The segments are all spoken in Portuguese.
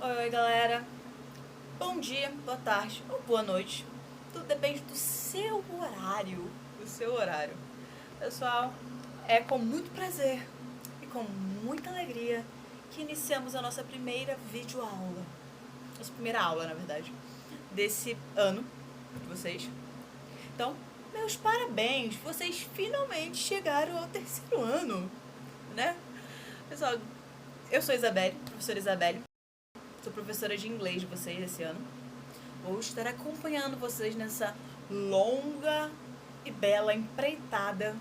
Oi, galera. Bom dia, boa tarde ou boa noite. Tudo depende do seu horário. Pessoal, é com muito prazer e com muita alegria que iniciamos a nossa primeira videoaula. Nossa primeira aula, na verdade, desse ano de vocês. Então, meus parabéns, vocês finalmente chegaram ao terceiro ano, né? Pessoal, eu sou Isabelle, professora Isabelle. Sou professora de inglês de vocês esse ano. Vou estar acompanhando vocês nessa longa e bela empreitada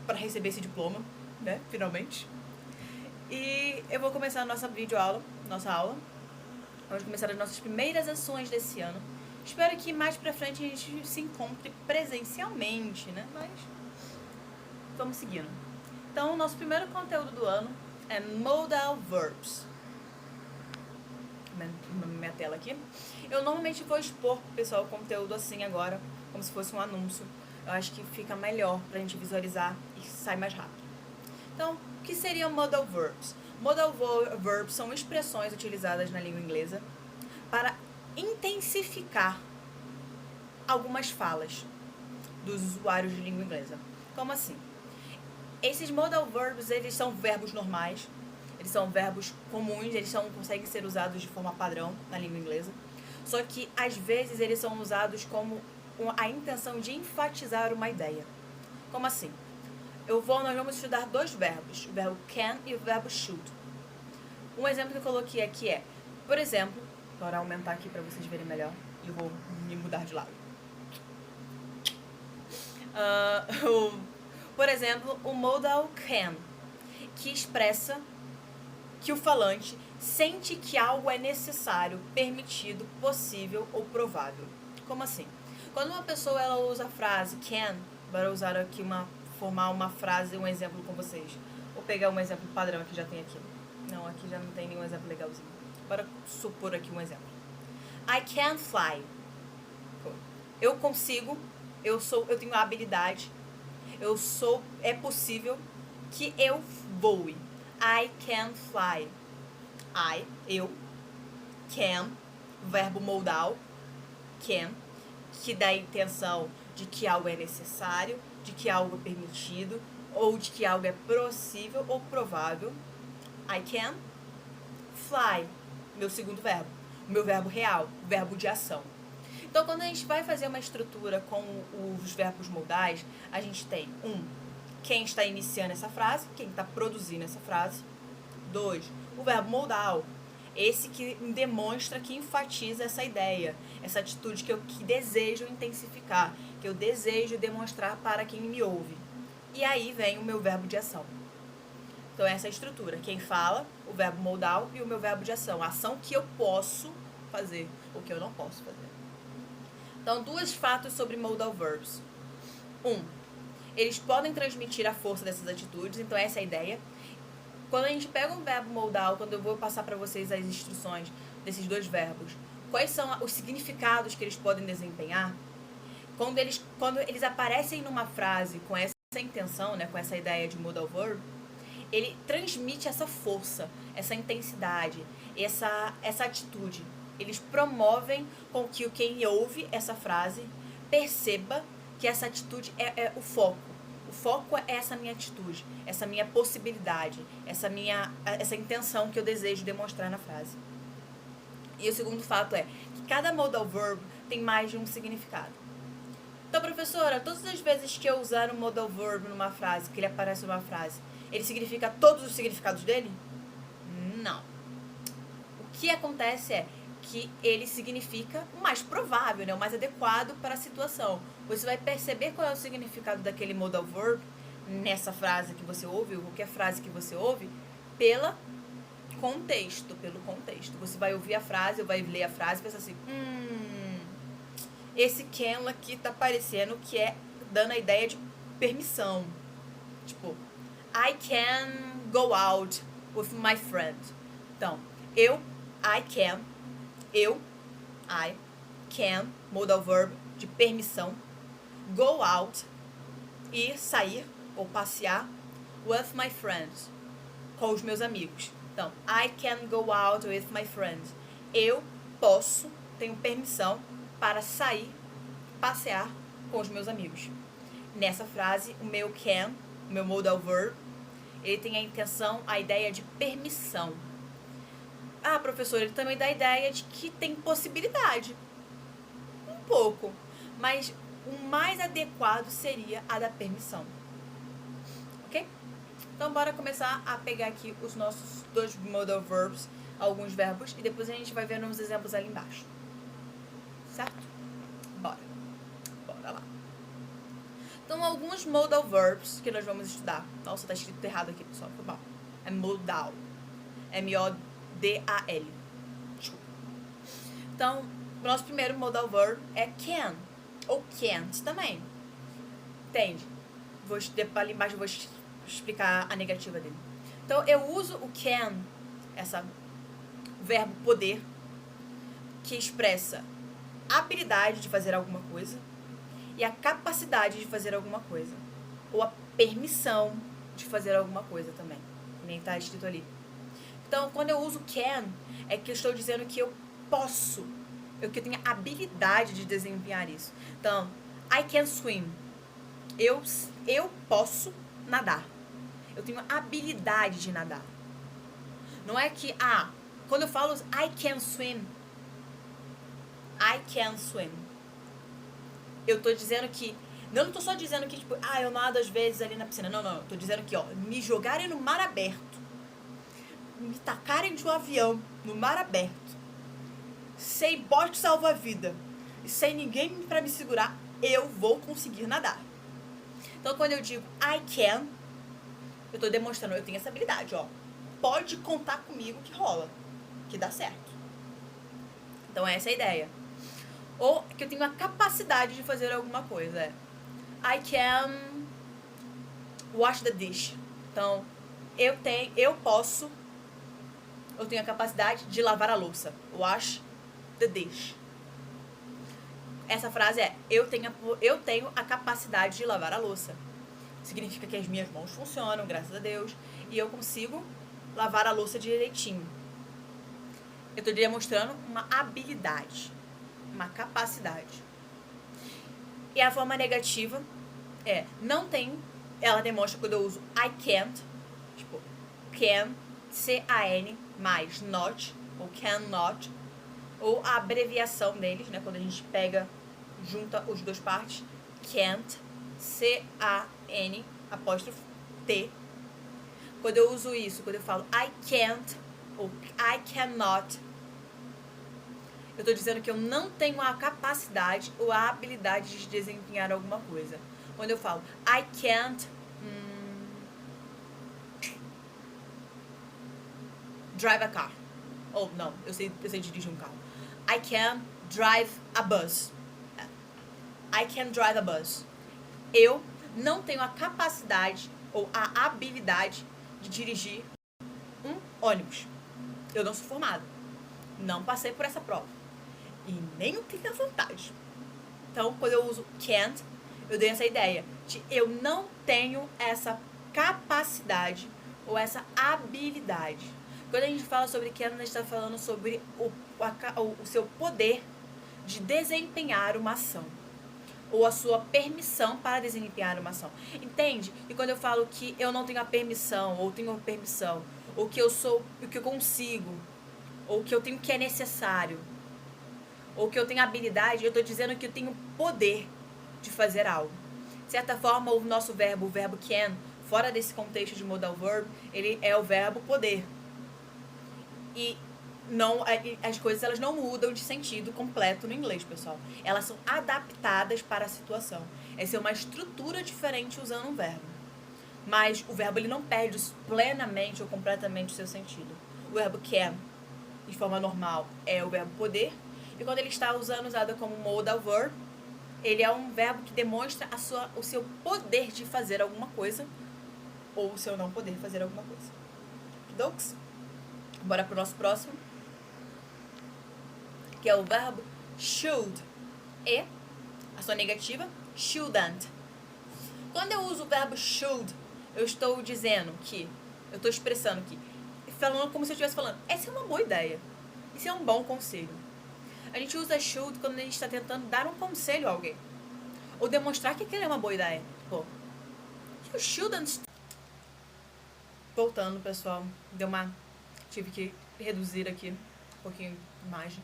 para receber esse diploma, né? Finalmente. E eu vou começar a nossa videoaula, nossa aula. Vamos começar as nossas primeiras ações desse ano. Espero que mais pra frente a gente se encontre presencialmente, né? Mas vamos seguindo. Então, o nosso primeiro conteúdo do ano é Modal Verbs. Minha tela aqui. Eu normalmente vou expor pro pessoal o conteúdo assim agora, como se fosse um anúncio. Eu acho que fica melhor pra gente visualizar e sai mais rápido. Então, o que seriam Modal Verbs? Modal Verbs são expressões utilizadas na língua inglesa para intensificar algumas falas dos usuários de língua inglesa. Como assim? Esses Modal Verbs, eles são verbos normais. Eles são verbos comuns, eles conseguem ser usados de forma padrão na língua inglesa. Só que, às vezes, eles são usados como a intenção de enfatizar uma ideia. Como assim? Nós vamos estudar dois verbos, o verbo can e o verbo should. Um exemplo que eu coloquei aqui é, por exemplo, vou aumentar aqui para vocês verem melhor, e eu vou me mudar de lado. Por exemplo, o modal can, que expressa que o falante sente que algo é necessário, permitido, possível ou provável. Como assim? Quando uma pessoa ela usa a frase can, bora usar aqui formar uma frase, um exemplo com vocês. Vou pegar um exemplo padrão que já tem aqui. Não, aqui já não tem nenhum exemplo legalzinho. Bora supor aqui um exemplo. I can fly. Eu consigo, eu tenho a habilidade, é possível que eu voe. I can fly. Eu, can, verbo modal, can, que dá a intenção de que algo é necessário, de que algo é permitido, ou de que algo é possível ou provável. I can fly, meu segundo verbo, o meu verbo real, verbo de ação. Então, quando a gente vai fazer uma estrutura com os verbos modais, a gente tem quem está iniciando essa frase, quem está produzindo essa frase. 2, o verbo modal, esse que demonstra, que enfatiza essa ideia, essa atitude que eu desejo intensificar, que eu desejo demonstrar para quem me ouve. E aí vem o meu verbo de ação. Então, essa é a estrutura. Quem fala, o verbo modal e o meu verbo de ação. A ação que eu posso fazer, ou que eu não posso fazer. Então, 2 fatos sobre modal verbs. Eles podem transmitir a força dessas atitudes, então essa é a ideia. Quando a gente pega um verbo modal, quando eu vou passar para vocês as instruções desses 2 verbos, quais são os significados que eles podem desempenhar? Quando eles aparecem numa frase com essa intenção, né, com essa ideia de modal verb, ele transmite essa força, essa intensidade, essa atitude. Eles promovem com que quem ouve essa frase perceba que essa atitude é o foco. O foco é essa minha atitude, essa minha possibilidade, essa intenção que eu desejo demonstrar na frase. E o segundo fato é que cada modal verb tem mais de um significado. Então, professora, todas as vezes que eu usar um modal verb numa frase, que ele aparece numa frase, ele significa todos os significados dele? Não. O que acontece é que ele significa o mais provável, né? O mais adequado para a situação. Você vai perceber qual é o significado daquele modal verb nessa frase que você ouve, ou qualquer frase que você ouve, pelo contexto. Você vai ouvir a frase, ou vai ler a frase e pensar assim, esse can aqui tá parecendo que é dando a ideia de permissão. Tipo, I can go out with my friend. Então, I can, modal verb de permissão, go out, ir, sair ou passear, with my friends, com os meus amigos. Então, I can go out with my friends. Eu posso, tenho permissão para sair, passear com os meus amigos. Nessa frase, o meu can, o meu modal verb, ele tem a intenção, a ideia de permissão. Ah, professor, ele também dá a ideia de que tem possibilidade. Um pouco. Mas o mais adequado seria a da permissão. Ok? Então, bora começar a pegar aqui os nossos dois modal verbs, alguns verbos, e depois a gente vai vendo uns exemplos ali embaixo. Certo? Bora. Bora lá. Então, alguns modal verbs que nós vamos estudar. Nossa, tá escrito errado aqui, pessoal. Foi mal. É modal. M-O-D-A-L. Então, o nosso primeiro modal verb é can. Ou can't também. Entende? Ali embaixo eu vou explicar a negativa dele. Então, eu uso o can, o verbo poder, que expressa a habilidade de fazer alguma coisa e a capacidade de fazer alguma coisa. Ou a permissão de fazer alguma coisa também. Nem está escrito ali. Então, quando eu uso can, é que eu estou dizendo que eu posso, que eu tenho a habilidade de desempenhar isso. Então, I can swim. Eu posso nadar. Eu tenho a habilidade de nadar. Não é que, quando eu falo I can swim, eu tô dizendo que, não tô só dizendo que, tipo, eu nado às vezes ali na piscina. Não. Eu tô dizendo que, me jogarem no mar aberto, me tacarem de um avião no mar aberto, sem bote salva-vida e sem ninguém pra me segurar, eu vou conseguir nadar. Então, quando eu digo I can, eu tô demonstrando, eu tenho essa habilidade, pode contar comigo que rola, que dá certo. Então, essa é a ideia. Ou que eu tenho a capacidade de fazer alguma coisa. I can wash the dish. Então, eu tenho a capacidade de lavar a louça. Wash the dish. Essa frase é, eu tenho a capacidade de lavar a louça. Significa que as minhas mãos funcionam, graças a Deus, e eu consigo lavar a louça direitinho. Eu estou demonstrando uma habilidade, uma capacidade. E a forma negativa é, não tem, ela demonstra quando eu uso I can't, tipo, can, C-A-N, mais not, ou cannot, ou a abreviação deles, né, quando a gente junta os dois partes, can't, C-A-N, apóstrofo, T. Quando eu uso isso, quando eu falo I can't, ou I cannot, eu tô dizendo que eu não tenho a capacidade ou a habilidade de desempenhar alguma coisa. Quando eu falo I can't drive a car. Ou não, eu sei dirigir um carro. I can drive a bus. I can drive a bus. Eu não tenho a capacidade ou a habilidade de dirigir um ônibus. Eu não sou formada. Não passei por essa prova. E nem tenho a vontade. Então, quando eu uso can't, eu dei essa ideia de eu não tenho essa capacidade ou essa habilidade. Quando a gente fala sobre can't, a gente está falando sobre o seu poder de desempenhar uma ação. Ou a sua permissão para desempenhar uma ação. Entende? E quando eu falo que eu não tenho a permissão, ou tenho a permissão, ou que eu sou, o que eu consigo, ou que eu tenho que é necessário, ou que eu tenho habilidade, eu estou dizendo que eu tenho poder de fazer algo. De certa forma, o nosso verbo, o verbo can, fora desse contexto de modal verb, ele é o verbo poder. E não, as coisas elas não mudam de sentido completo no inglês, pessoal. Elas são adaptadas para a situação. Essa é uma estrutura diferente usando um verbo. Mas o verbo ele não perde plenamente ou completamente o seu sentido. O verbo can, de forma normal, é o verbo poder. E quando ele está usado como modal verb, ele é um verbo que demonstra o seu poder de fazer alguma coisa ou o seu não poder fazer alguma coisa. Docs? Bora pro nosso próximo, que é o verbo should. E a sua negativa, shouldn't. Quando eu uso o verbo should, eu estou expressando que falando como se eu estivesse falando, essa é uma boa ideia. Isso é um bom conselho. A gente usa should quando a gente está tentando dar um conselho a alguém. Ou demonstrar que aquilo é uma boa ideia. Pô, you shouldn't. Voltando, pessoal. Tive que reduzir aqui um pouquinho a imagem.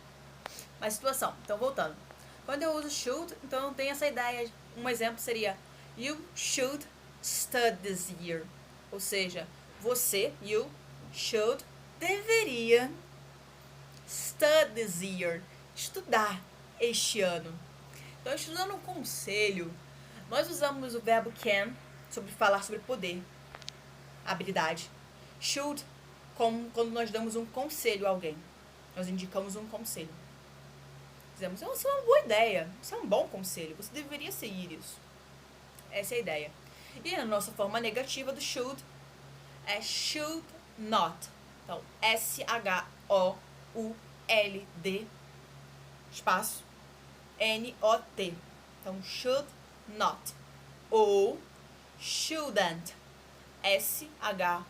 Mas situação. Então, voltando. Quando eu uso should, então eu tenho essa ideia. Um exemplo seria you should study this year. Ou seja, você, you, should, deveria study this year. Estudar este ano. Então, estudando um conselho, nós usamos o verbo can sobre falar sobre poder, habilidade. Should, como quando nós damos um conselho a alguém. Nós indicamos um conselho. Dizemos, isso é uma boa ideia, isso é um bom conselho, você deveria seguir isso. Essa é a ideia. E a nossa forma negativa do should é should not. Então, S-H-O-U-L-D, espaço, N-O-T. Então, should not. Ou shouldn't. S-H-O-U-L-N-D,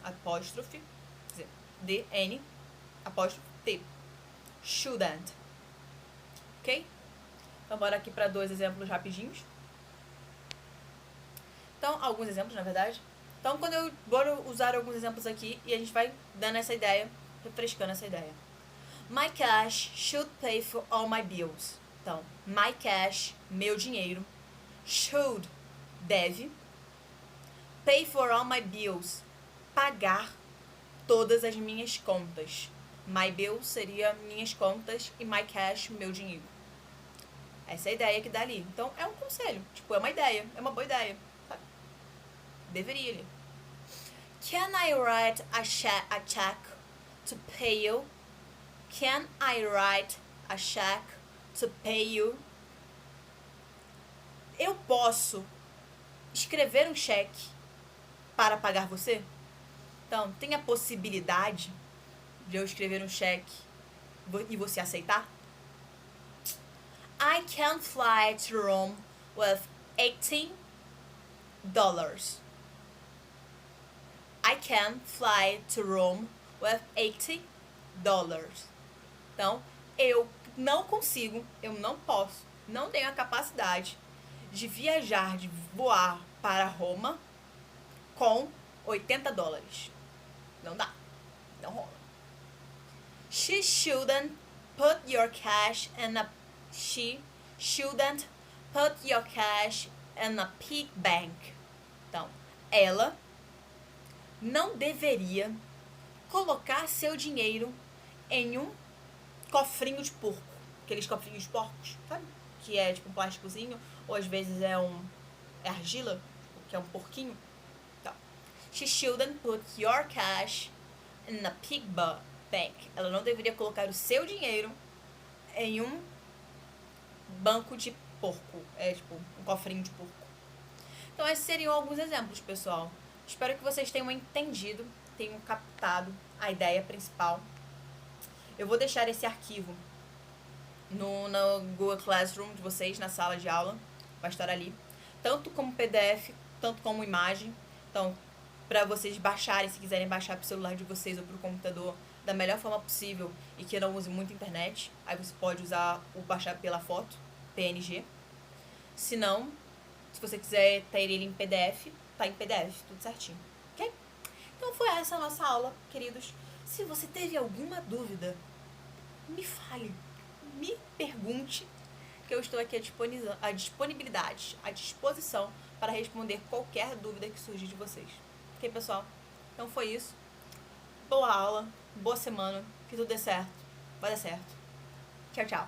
apóstrofe, quer dizer, D-N, apóstrofe, T. Shouldn't. Ok? Então, bora aqui para 2 exemplos rapidinhos. Então, alguns exemplos, na verdade. Então, bora usar alguns exemplos aqui e a gente vai dando essa ideia, refrescando essa ideia. My cash should pay for all my bills. Então, my cash, meu dinheiro. Should, deve. Pay for all my bills, pagar todas as minhas contas. My bills seria minhas contas e my cash, meu dinheiro. Essa é a ideia que dá ali. Então, é um conselho. Tipo, é uma ideia. É uma boa ideia. Sabe? Deveria ali. Can I write a check to pay you? Can I write a check to pay you? Eu posso escrever um cheque para pagar você? Então, tem a possibilidade de eu escrever um cheque e você aceitar? I can fly to Rome with $18. I can fly to Rome with $80. Então, eu não consigo, eu não posso, não tenho a capacidade de viajar, de voar para Roma com $80. Não dá. Não rola. She shouldn't put your cash in a pig bank. Então, ela não deveria colocar seu dinheiro em um cofrinho de porco. Aqueles cofrinhos de porcos, sabe? Que é tipo um plásticozinho, ou às vezes é argila, que é um porquinho. Então, she shouldn't put your cash in a pig bank. Ela não deveria colocar o seu dinheiro em um banco de porco. É tipo um cofrinho de porco. Então, esses seriam alguns exemplos, pessoal. Espero que vocês tenham entendido, tenham captado a ideia principal. Eu vou deixar esse arquivo no Google Classroom de vocês, na sala de aula. Vai estar ali. Tanto como PDF, tanto como imagem. Então, para vocês baixarem, se quiserem baixar para o celular de vocês ou para o computador da melhor forma possível e que não use muito internet, aí você pode usar o baixar pela foto, PNG. Se não, se você quiser ter ele em PDF, tá em PDF, tudo certinho, ok? Então foi essa a nossa aula, queridos. Se você teve alguma dúvida, me fale, me pergunte, que eu estou aqui à disposição para responder qualquer dúvida que surgir de vocês. Ok, pessoal? Então foi isso. Boa aula, boa semana, que tudo dê certo. Vai dar certo. Tchau, tchau.